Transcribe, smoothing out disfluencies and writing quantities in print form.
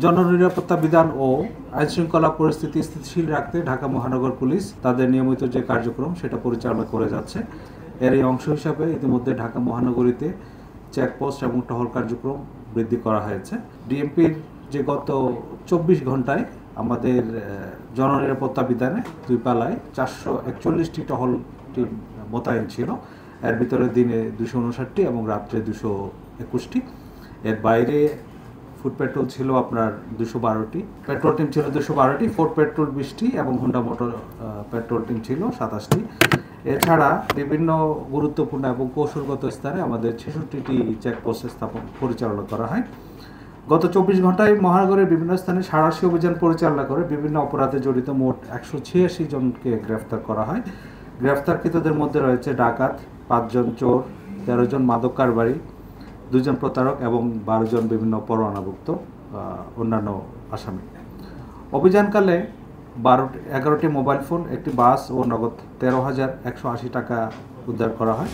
জননিরাপত্তা বিধান ও আইনশৃঙ্খলা পরিস্থিতি স্থিতিশীল রাখতে ঢাকা মহানগর পুলিশ তাদের নিয়মিত যে কার্যক্রম সেটা পরিচালনা করে যাচ্ছে। এরই অংশ হিসাবে ইতিমধ্যে ঢাকা মহানগরীতে চেকপোস্ট এবং টহল কার্যক্রম বৃদ্ধি করা হয়েছে। ডিএমপির যে গত 24 ঘন্টায় আমাদের জননিরাপত্তা বিধানে দুই পালায় 441টি টহল টিম মোতায়েন ছিল। এর ভিতরে দিনে 259টি এবং রাত্রে 221টি। এর বাইরে ফুড পেট্রোল ছিল আপনার 212টি, পেট্রোল টিম ছিল 212টি, ফোর্ড পেট্রোল 20টি এবং হোন্ডা মোটর পেট্রোল টিম ছিল 27টি। এছাড়া বিভিন্ন গুরুত্বপূর্ণ এবং কৌশলগত স্থানে আমাদের 66টি চেকপোস্ট স্থাপন পরিচালনা করা হয়। গত 24 ঘন্টায় মহানগরের বিভিন্ন স্থানে সাঁড়াশি অভিযান পরিচালনা করে বিভিন্ন অপরাধে জড়িত মোট 186 জনকে গ্রেফতার করা হয়। গ্রেফতারকৃতদের মধ্যে রয়েছে ডাকাত, 5 জন চোর, 13 জন মাদক কারবারি, 2 জন প্রতারক এবং 12 জন বিভিন্ন পরোয়ানাভুক্ত অন্যান্য আসামি। অভিযানকালে 11টি মোবাইল ফোন, একটি বাস ও নগদ 13,180 টাকা উদ্ধার করা হয়।